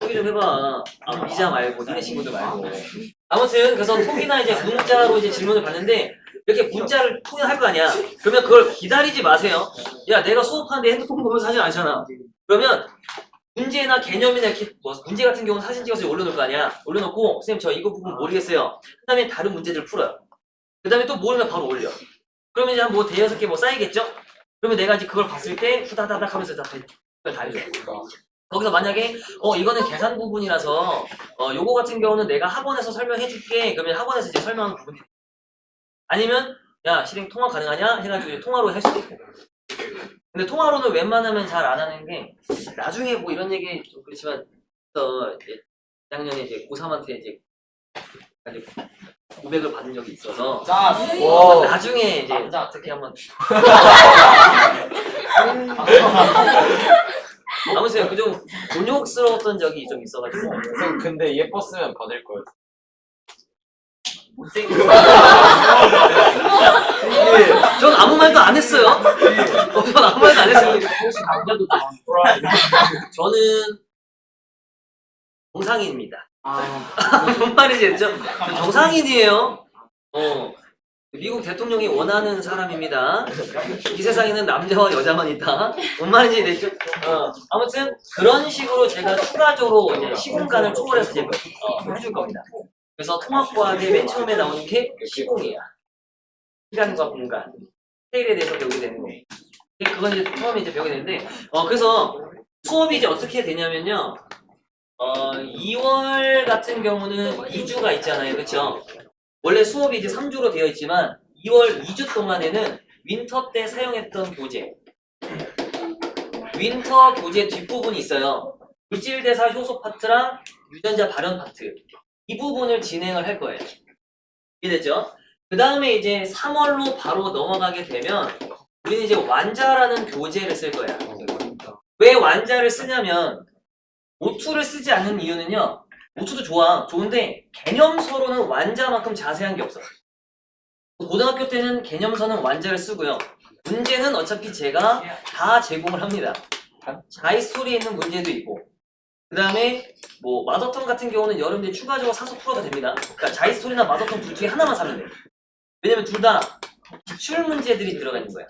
소개 좀 해봐. 이자 말고, 니네 친구들 말고. 아무튼, 그래서 톡이나 이제 문자로 이제 질문을 받는데, 이렇게 문자를 톡이나 할 거 아니야. 그러면 그걸 기다리지 마세요. 야, 내가 수업하는데 핸드폰 보면서 하지 않잖아. 그러면, 문제나 개념이나 이렇게 문제 같은 경우는 사진 찍어서 올려놓을 거 아니야. 올려놓고, 선생님, 저 이거 부분 모르겠어요. 그 다음에 다른 문제들 풀어요. 그 다음에 또 모르면 바로 올려. 그러면 이제 한 대여섯 개 쌓이겠죠? 그러면 내가 이제 그걸 봤을 때, 후다다닥 하면서 다 해줘요. 거기서 만약에 이거는 계산 부분이라서 요거 같은 경우는 내가 학원에서 설명해 줄게. 그러면 학원에서 이제 설명하는 부분이 아니면 야 실행 통화 가능하냐 해가지고 이제 통화로 할 수도 있고. 근데 통화로는 웬만하면 잘 안 하는 게 나중에 뭐 이런 얘기 좀 그렇지만 작년에 이제 고3한테 이제 500을 받은 적이 있어서 나중에 이제 어떻게 한번 아무튼 그 좀 곤욕스러웠던 적이 좀 있어가지고. 근데 예뻤으면 받을 거였어. 전 아무 말도 안 했어요. 전 아무 말도 안 했어요. 혹시 남자도 저는 정상인입니다. 아, 뭔 말인지 알죠? 저 정상인이에요. 미국 대통령이 원하는 사람입니다. 이 세상에는 남자와 여자만 있다. 뭔 말인지 됐죠? 아무튼 그런 식으로 제가 추가적으로 이제 시공간을 초월해서 이제 해줄 겁니다. 그래서 통합과학의 맨 처음에 나오는 게 시공이야. 시간과 공간, 스케일에 대해서 배우게 되는 거. 그건 이제 처음에 이제 배우게 되는데, 그래서 수업이 이제 어떻게 되냐면요. 2월 같은 경우는 2주가 있잖아요. 그렇죠? 원래 수업이 이제 3주로 되어 있지만 2월 2주 동안에는 윈터 때 사용했던 교재, 윈터 교재 뒷부분이 있어요. 물질대사 효소 파트랑 유전자 발현 파트, 이 부분을 진행을 할 거예요. 이해됐죠? 그 다음에 이제 3월로 바로 넘어가게 되면 우리는 이제 완자라는 교재를 쓸 거야. 왜 완자를 쓰냐면 오투를 쓰지 않는 이유는요. 오투도 좋은데 개념서로는 완자만큼 자세한 게 없어. 고등학교 때는 개념서는 완자를 쓰고요. 문제는 어차피 제가 다 제공을 합니다. 자이스토리에 있는 문제도 있고, 그 다음에 뭐 마더턴 같은 경우는 여러분들이 추가적으로 사서 풀어도 됩니다. 그러니까 자이스토리나 마더턴 둘 중에 하나만 사면 돼요. 왜냐면 둘 다 기출 문제들이 들어가 있는 거야.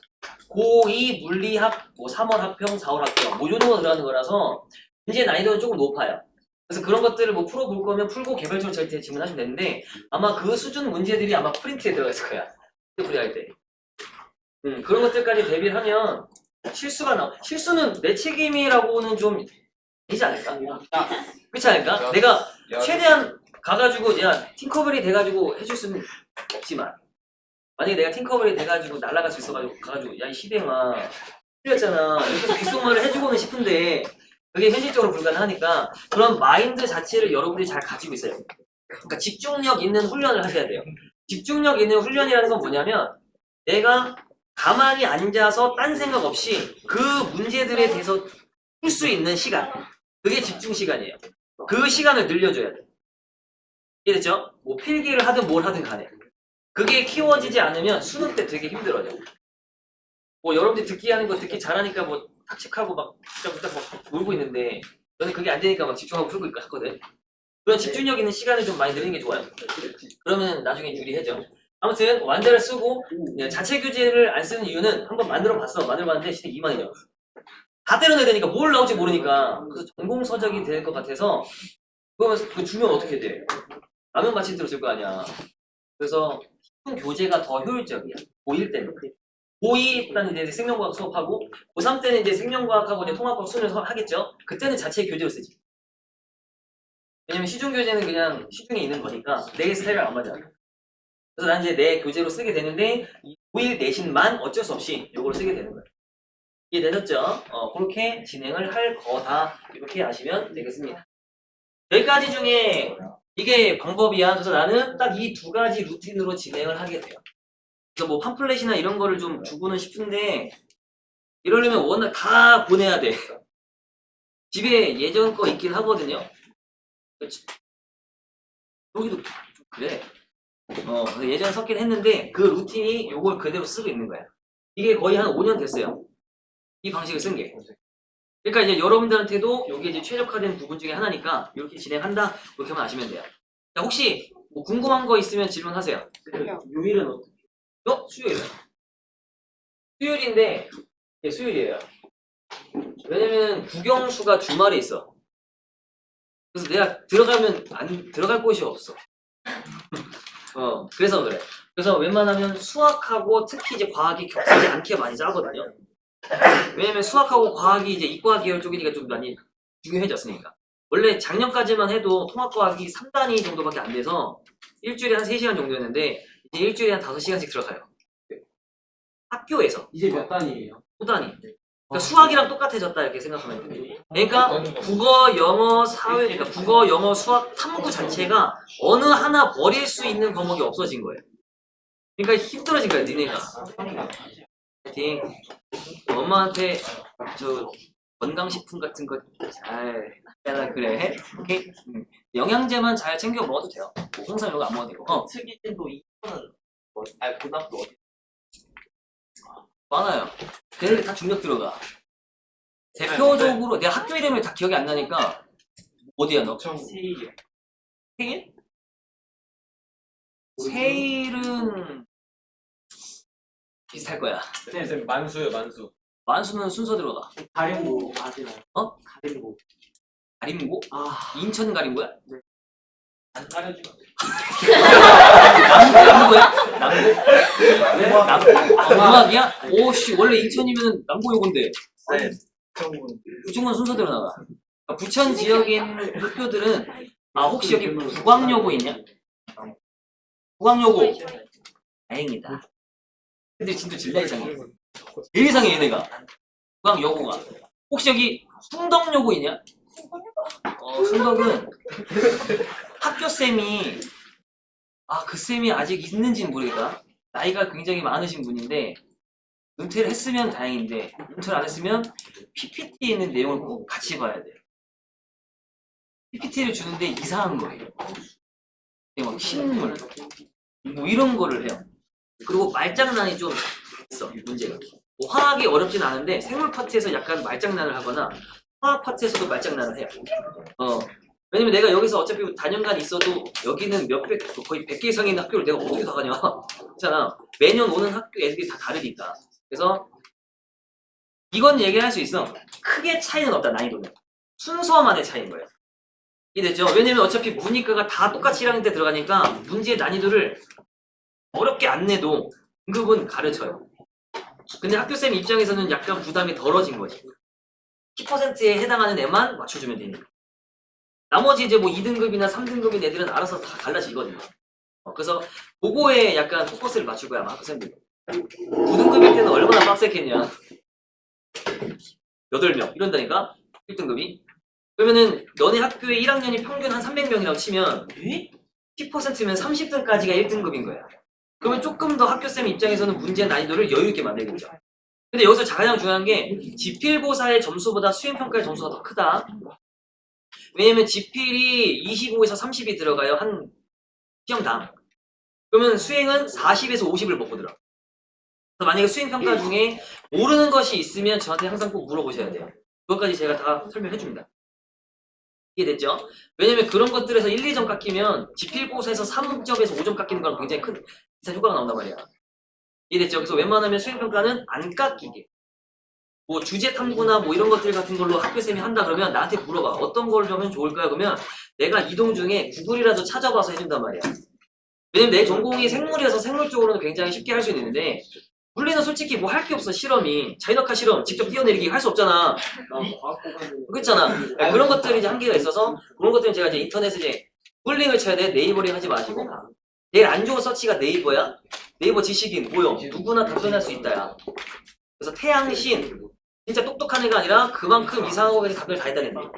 고2 물리학, 뭐 3월 합평, 4월 합평, 뭐 요 정도 들어가는 거라서 문제 난이도는 조금 높아요. 그래서 그런 것들을 뭐 풀어볼 거면 풀고 개별적으로 저한테 질문하시면 되는데 아마 그 수준 문제들이 아마 프린트에 들어가 있을 거야. 풀이할 때. 그런 것들까지 대비를 하면 실수는 내 책임이라고는 좀 되지 않을까? 그렇지 않을까? 내가 최대한 가가지고 야 팅커벨이 돼가지고 해줄 수는 없지만 만약에 내가 팅커벨이 돼가지고 날아갈 수 있어가지고 가가지고 야 이 시댕아 틀렸잖아 이렇게 귓속말을 해주고는 싶은데 그게 현실적으로 불가능하니까 그런 마인드 자체를 여러분들이 잘 가지고 있어요. 그러니까 집중력 있는 훈련을 하셔야 돼요. 집중력 있는 훈련이라는 건 뭐냐면 내가 가만히 앉아서 딴 생각 없이 그 문제들에 대해서 풀 수 있는 시간 그게 집중 시간이에요. 그 시간을 늘려줘야 돼. 이해됐죠? 뭐 필기를 하든 뭘 하든 간에 그게 키워지지 않으면 수능 때 되게 힘들어요. 뭐 여러분들이 듣기 하는 거 듣기 잘하니까 뭐 탁식하고 막 진짜 막 놀고 있는데 저는 그게 안 되니까 막 집중하고 풀고 있고 하거든. 그런 집중력 있는 시간을 좀 많이 늘리는 게 좋아요. 그러면 나중에 유리해져. 아무튼 완자를 쓰고 자체 교재를 안 쓰는 이유는 한번 만들어봤는데 시대 2만이죠. 다 때려내야 되니까 뭘 나올지 모르니까 그래서 전공 서적이 될 것 같아서 그러면 그거 주면 어떻게 돼? 라면 마침대로 쓸 거 아니야. 그래서 교재가 더 효율적이야. 고1 때는. 고2 때는 이제 생명과학 수업하고 고3 때는 이제 생명과학하고 이제 통합과학 수업을 하겠죠. 그때는 자체 교재로 쓰지. 왜냐면 시중 교재는 그냥 시중에 있는 거니까 내 스타일을 안 맞아. 그래서 난 이제 내 교재로 쓰게 되는데 고1 내신만 어쩔 수 없이 이걸 쓰게 되는 거예요. 이해되셨죠? 그렇게 진행을 할 거다. 이렇게 아시면 되겠습니다. 여기까지 중에 이게 방법이야. 그래서 나는 딱 이 두 가지 루틴으로 진행을 하게 돼요. 그래서 뭐 팜플렛이나 이런 거를 좀 주고는 싶은데 이러려면 워낙 다 보내야 돼. 집에 예전 거 있긴 하거든요. 여기도 좀 그래. 그래서 예전에 섞긴 했는데 그 루틴이 요걸 그대로 쓰고 있는 거야. 이게 거의 한 5년 됐어요. 이 방식을 쓴 게. 그러니까 이제 여러분들한테도 여기 이제 최적화된 부분 중에 하나니까 이렇게 진행한다. 이렇게만 아시면 돼요. 자, 혹시 뭐 궁금한 거 있으면 질문하세요. 요일은 어떻게? 수요일. 수요일인데 예, 수요일이에요. 왜냐면 국영수가 주말에 있어. 그래서 내가 들어가면 안 들어갈 곳이 없어. 그래서 그래. 그래서 웬만하면 수학하고 특히 이제 과학이 겹치지 않게 많이 짜거든요. 왜냐면 수학하고 과학이 이제 이과 계열 쪽이니까 좀 많이 중요해졌으니까. 원래 작년까지만 해도 통합과학이 3단위 정도밖에 안 돼서 일주일에 한 3시간 정도였는데 이제 일주일에 한 5시간씩 들어가요. 학교에서. 이제 몇 단이에요? 5단위. 그러니까 수학이랑 똑같아졌다 이렇게 생각하면 돼요. 그러니까 국어, 영어, 사회, 그러니까 국어, 영어, 수학, 탐구 자체가 어느 하나 버릴 수 있는 과목이 없어진 거예요. 그러니까 힘들어진 거예요, 니네가. 파이팅. 엄마한테 저 건강식품 같은 거 잘 그래. 오케이. 영양제만 잘 챙겨 먹어도 돼요. 뭐 홍삼 이런 거 안 먹어도 되고. 특이진도 2%는 고등학교 어디? 많아요. 걔네들 다 중력 들어가. 대표적으로 내가 학교 이름을 다 기억이 안 나니까 어디야 너? 세일이요. 생일? 세일은 비슷할 거야. 쌤 만수요 만수. 만수는 순서 들어가. 가림고 아시나요? 어? 가림고. 가림고? 아, 인천 가림고야? 안 가려줘. 남고야? 남고? 네? 남고? 음악이야? 오씨 원래 인천이면 남고 요건데. 네. 부중은 순서대로 나가. 그러니까 부천 지역에 있는 학교들은 혹시 여기 국왕여고 있냐? 국왕여고. 다행이다. 애들이 진짜 질라 이상해. 제일 이상해 얘네가. 국왕여고가. 혹시 여기 숭덕여고 있냐? 숭덕은 학교쌤이 그 쌤이 아직 있는지는 모르겠다. 나이가 굉장히 많으신 분인데 은퇴를 했으면 다행인데 은퇴를 안 했으면 PPT에 있는 내용을 꼭 같이 봐야 돼요. PPT를 주는데 이상한 거예요. 막 식물 뭐 이런 거를 해요. 그리고 말장난이 좀 있어 문제가. 뭐 화학이 어렵진 않은데 생물 파트에서 약간 말장난을 하거나 화학 파트에서도 말장난을 해요. 왜냐면 내가 여기서 어차피 단연간 있어도 여기는 거의 100개 이상의 있는 학교를 내가 어떻게 다 가냐. 그렇잖아. 매년 오는 학교 애들이 다 다르니까. 그래서 이건 얘기할 수 있어. 크게 차이는 없다, 난이도는. 순서만의 차이인 거예요. 이해됐죠? 왜냐면 어차피 문이과가 다 똑같이 1학년 때 들어가니까 문제의 난이도를 어렵게 안 내도 등급은 가르쳐요. 근데 학교쌤 입장에서는 약간 부담이 덜어진 거지. 10%에 해당하는 애만 맞춰주면 되니까. 나머지 이제 뭐 2등급이나 3등급인 애들은 알아서 다 달라지거든요. 그래서 그거에 약간 포커스를 맞출 거야, 아마 학생들. 9등급일 때는 얼마나 빡셌겠냐. 8명 이런다니까? 1등급이. 그러면은 너네 학교에 1학년이 평균 한 300명이라고 치면 10%면 30등까지가 1등급인 거야. 그러면 조금 더 학교쌤 입장에서는 문제 난이도를 여유있게 만들겠죠. 근데 여기서 가장 중요한 게 지필고사의 점수보다 수행평가의 점수가 더 크다. 왜냐면 지필이 25에서 30이 들어가요. 한 시험당. 그러면 수행은 40에서 50을 먹고 들어. 그래서 만약에 수행평가 중에 모르는 것이 있으면 저한테 항상 꼭 물어보셔야 돼요. 그것까지 제가 다 설명해 줍니다. 이해됐죠? 왜냐면 그런 것들에서 1, 2점 깎이면 지필고사에서 3점에서 5점 깎이는 거랑 굉장히 큰 비슷한 효과가 나온단 말이야. 이해됐죠? 그래서 웬만하면 수행평가는 안 깎이게. 뭐 주제 탐구나 뭐 이런 것들 같은 걸로 학교쌤이 한다 그러면 나한테 물어봐. 어떤 걸 좀 하면 좋을까요? 그러면 내가 이동 중에 구글이라도 찾아봐서 해준단 말이야. 왜냐면 내 전공이 생물이어서 생물 쪽으로는 굉장히 쉽게 할 수 있는데 물리는 솔직히 뭐 할 게 없어. 실험이 자이너카 실험 직접 뛰어내리기 할 수 없잖아. 그렇잖아. 그런 것들이 이제 한계가 있어서 그런 것들은 제가 이제 인터넷에 이제 구글링을 쳐야 돼. 네이버링 하지 마시고. 제일 안 좋은 서치가 네이버야. 네이버 지식인 뭐요? 누구나 답변할 수 있다야. 그래서 태양신 진짜 똑똑한 애가 아니라 그만큼 이상한 거에 답변을 다 했다는 얘기예요.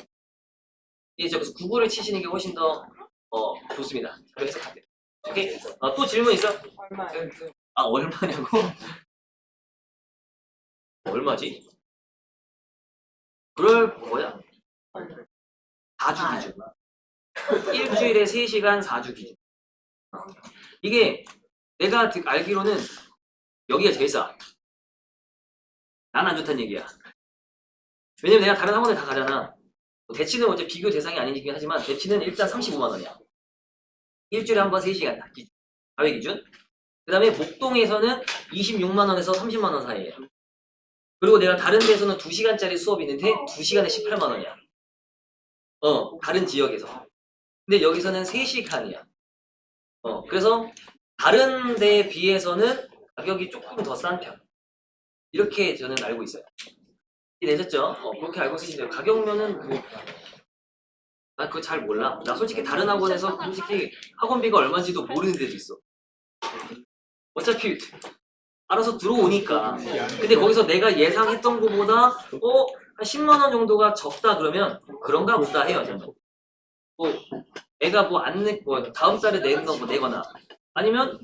이제 그래서 구글을 치시는 게 훨씬 더 좋습니다. 그래서 답변. 오케이. 또 질문 있어? 얼마냐고? 얼마지? 그럴 거야. 4주 기준. 일주일에 3시간 4주 기준. 이게 내가 알기로는 여기가 제일 싸. 난 안 좋다는 얘기야. 왜냐면 내가 다른 학원에 다 가잖아. 대치는 어째 비교 대상이 아니긴 하지만 대치는 일단 35만 원이야. 일주일에 한 번 3시간 다 기준. 가외 기준. 그 다음에 목동에서는 26만 원에서 30만 원 사이에요. 그리고 내가 다른 데서는 2시간짜리 수업이 있는데 2시간에 18만 원이야. 다른 지역에서. 근데 여기서는 3시간이야. 그래서 다른 데에 비해서는 가격이 조금 더 싼 편. 이렇게 저는 알고 있어요. 이해되셨죠? 그렇게 알고 있으시면 돼요. 가격면은 나 그거 잘 몰라. 나 솔직히 다른 학원에서 솔직히 학원비가 얼마인지도 모르는 데도 있어. 어차피 알아서 들어오니까. 근데 거기서 내가 예상했던 것보다 한 10만 원 정도가 적다 그러면 그런가 보다 해요. 저는. 애가 다음 달에 내는 거 내거나 아니면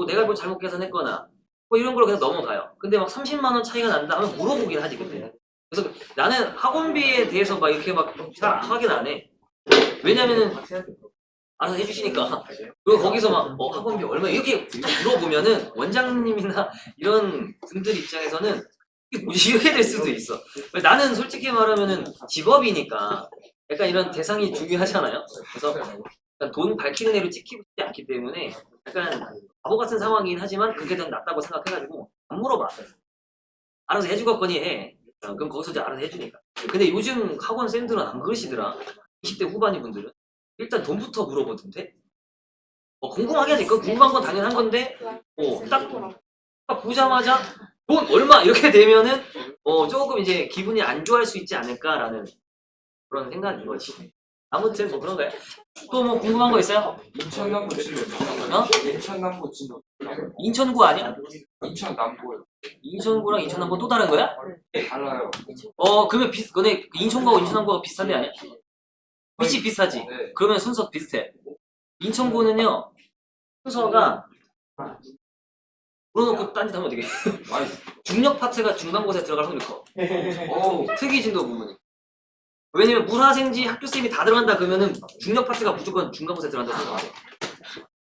내가 잘못 계산했거나 이런 걸로 그냥 넘어가요. 근데 막 30만 원 차이가 난다 하면 물어보긴 하지 그때. 그래서 나는 학원비에 대해서 막 이렇게 막 잘 확인 안 해. 왜냐면은 알아서 해주시니까. 그리고 거기서 막 학원비 얼마 이렇게 물어보면은 원장님이나 이런 분들 입장에서는 이게 뭐지 이렇게 될 수도 있어. 나는 솔직히 말하면은 직업이니까 약간 이런 대상이 중요하잖아요. 그래서 약간 돈 밝히는 애로 찍히고 싶지 않기 때문에 약간 바보 같은 상황이긴 하지만 그게 더 낫다고 생각해가지고 안 물어봐. 알아서 해주겠거니 해. 그럼 거기서 이제 알아서 해주니까. 근데 요즘 학원 쌤들은 안 그러시더라. 20대 후반이 분들은 일단 돈부터 물어보던데. 궁금하게 하지. 그 궁금한 건 당연한 건데 딱 보자마자 돈 얼마 이렇게 되면은 조금 이제 기분이 안 좋아할 수 있지 않을까라는 그런 생각인 거지. 아무튼 뭐 그런 거야. 또 뭐 궁금한 거 있어요? 인천남부 치료. 인천남부 치료. 인천구 아니야? 인천 남부요. 인천구랑 인천남구 또 다른 거야? 달라요. 그러면 너네 인천구하고 인천남구가 비슷한 데 아니야? 위치 비슷하지? 네. 그러면 순서 비슷해. 인천구는요 순서가 물어놓고 딴짓 하면 되게 중력 파트가 중간 곳에 들어갈 확률이 커. 오. 특이 진도 부분이. 왜냐면 물화생지 학교쌤이 다 들어간다 그러면은 중력 파트가 무조건 중간 곳에 들어간다고 생각해.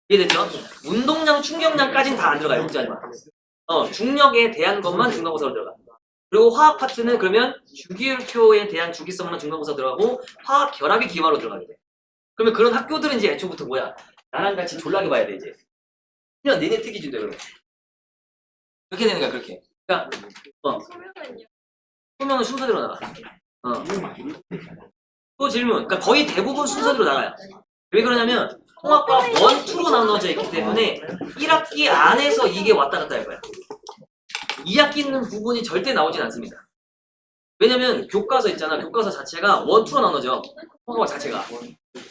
이해됐죠? 운동량, 충격량까지는 다 안 들어가요. 걱정하지 마. 중력에 대한 것만 중간고사로 들어가. 그리고 화학 파트는 그러면 주기율표에 대한 주기성만 중간고사 들어가고 화학 결합이 기마로 들어가게 돼. 그러면 그런 학교들은 이제 애초부터 뭐야? 나랑 같이 졸라게 봐야 돼 이제. 그냥 내내 특이 준대 그러면. 그렇게 되는 거야 그렇게. 그러니까 소명은 순서대로 나가. 또 질문. 그러니까 거의 대부분 순서대로 나가요. 왜 그러냐면 통합과 1, 2로 나눠져 있기 때문에 1학기 안에서 이게 왔다 갔다 할 거야. 2학기 있는 부분이 절대 나오진 않습니다. 왜냐면 교과서 있잖아. 교과서 자체가 1, 2로 나눠져. 통합과 자체가.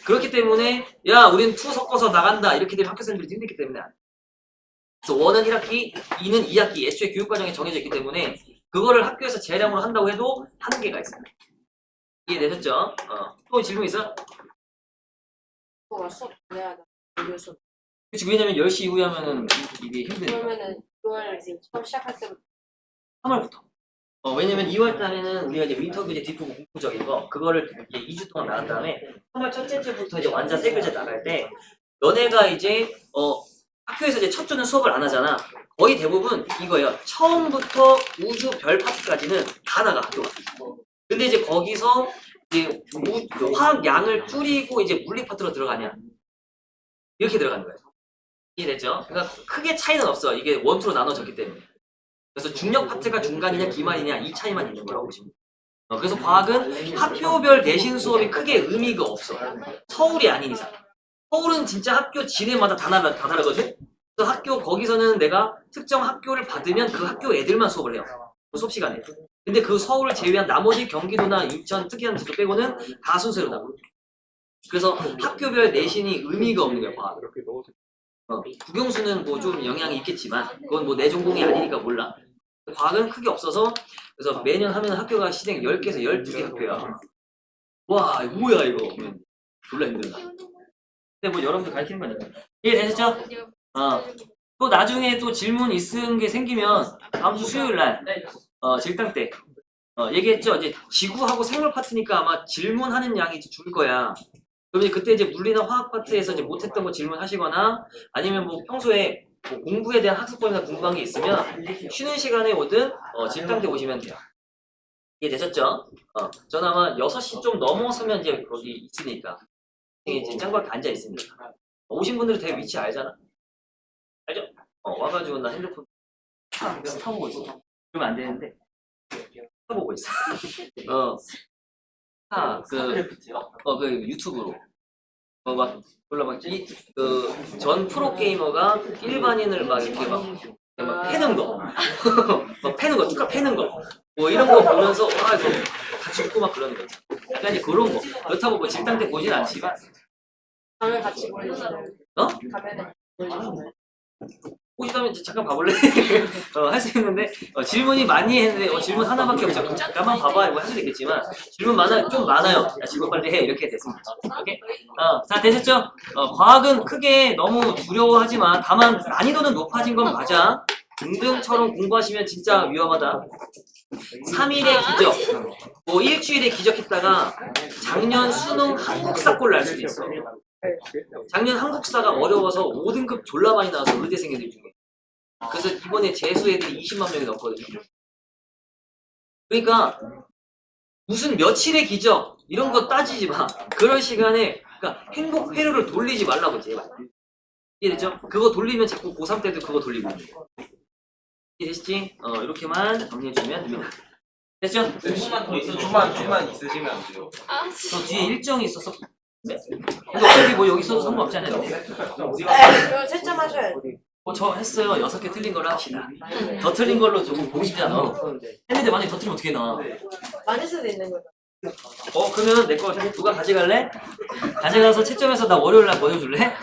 그렇기 때문에 야 우린 2 섞어서 나간다 이렇게 되면 학교생들이 힘들기 때문에 안 돼. 그래서 1은 1학기, 2는 2학기 애초에 교육과정이 정해져 있기 때문에 그거를 학교에서 재량으로 한다고 해도 한계가 있습니다. 이해되셨죠? 또 질문 있어? 수업 내야 돼. 고교 수업. 그치, 왜냐면 10시 이후에 하면은 이게 힘드니까. 그러면은 6월 이제 처음 시작할 때부터 3월부터. 왜냐면 2월 달에는 우리가 이제 윈터 교재 뒷부분 공부적인 거, 그거를 이제 2주 동안 나간 다음에 3월 첫째 주부터 이제 완자 세 교재 나갈 때, 너네가 이제, 학교에서 이제 첫 주는 수업을 안 하잖아. 거의 대부분 이거예요. 처음부터 우주 별 파트까지는 다 나가, 학교가. 근데 이제 거기서 이제 화학 양을 줄이고 이제 물리 파트로 들어가냐. 이렇게 들어가는 거예요. 이해됐죠? 그러니까 크게 차이는 없어. 이게 1, 2로 나눠졌기 때문에. 그래서 중력 파트가 중간이냐 기말이냐 이 차이만 있는 거라고 보시면 돼요. 그래서 과학은 학교별 내신 수업이 크게 의미가 없어. 서울이 아닌 이상. 서울은 진짜 학교 지내마다 다 다르거든? 그래서 학교 거기서는 내가 특정 학교를 받으면 그 학교 애들만 수업을 해요. 그 수업 시간에. 근데 그 서울을 제외한 나머지 경기도나 인천 특이한 지도 빼고는 다 순서로 나와. 그래서 학교별 내신이 의미가 없는 거야, 과학. 국영수는 뭐 좀 영향이 있겠지만 그건 뭐 내 전공이 아니니까 몰라. 과학은 크게 없어서 그래서 매년 하면 학교가 시행 10개에서 12개 학교야. 와 이거 뭐야 이거. 졸라 힘들다. 근데 뭐 여러분들 가르치는 거니까. 이해되셨죠? 또 나중에 또 질문 있은 게 생기면 다음 주 수요일 날 질당 때 얘기했죠. 이제 지구하고 생물 파트니까 아마 질문하는 양이 이제 줄 거야. 그럼 이제 그때 이제 물리나 화학 파트에서 이제 못했던 거 질문하시거나 아니면 뭐 평소에 뭐 공부에 대한 학습법이나 궁금한 게 있으면 쉬는 시간에 오든 질당 때 오시면 돼요. 이해되셨죠? 저는 아마 6시 좀 넘어서면 이제 거기 있으니까 이제 짱밖에 앉아 있습니다. 오신 분들은 대개 위치 알잖아. 알죠? 와가지고 나 핸드폰 스타 보고 있어. 그러면 안 되는데 스타 보고 있어. 그 유튜브로 막 몰라 전 프로 게이머가 일반인을 막 이렇게 막 패는 거, 막 패는 거, 툭가 패는 거, 뭐 이런 거 보면서 와 이거 같이 웃고 막 그러는 거지. 그러니까 이제 그런 거. 그렇다고 뭐 질당 때 보진 않지만. 가면 같이 보여주나요? 가면은 보여주나요? 보시다면 잠깐 봐볼래? 할 수 있는데 질문이 많이 했는데 질문 하나밖에 없어. 그럼 잠깐만 봐봐. 뭐 할 수도 있겠지만 질문 좀 많아요. 야, 질문 빨리 해. 이렇게 됐습니다. 오케이? 자 되셨죠? 과학은 크게 너무 두려워하지만 다만 난이도는 높아진 건 맞아. 등등처럼 공부하시면 진짜 위험하다. 3일에 기적, 뭐 일주일에 기적했다가 작년 수능 한국사꼴 날 수도 있어. 작년 한국사가 어려워서 5등급 졸라 많이 나와서 의대생 애들 중에. 그래서 이번에 재수 애들이 20만 명이 넘거든요. 그러니까 무슨 며칠의 기적 이런 거 따지지 마. 그런 시간에 그러니까 행복 회로를 돌리지 말라고 제발. 이해됐죠? 그거 돌리면 자꾸 고3 때도 그거 돌리고 있는 거. 이해됐지? 이렇게만 정리해주면 됩니다. 됐죠? 조금만 더 있어. 좀만 있으시면 안 돼요. 저 뒤에 일정이 있어서 네? 근데 어차피 뭐 여기 있어도 상관없잖아요. 이거 채점하셔야 돼. 저 했어요. 6개 틀린 걸로 합시다. 더 틀린 걸로 조금 보고 싶지 않아. 했는데 만약에 더 틀리면 어떻게 나와? 많을 수도 있는 거죠. 그러면 내 거 누가 가져갈래? 가져가서 채점해서 나 월요일 날 보여줄래?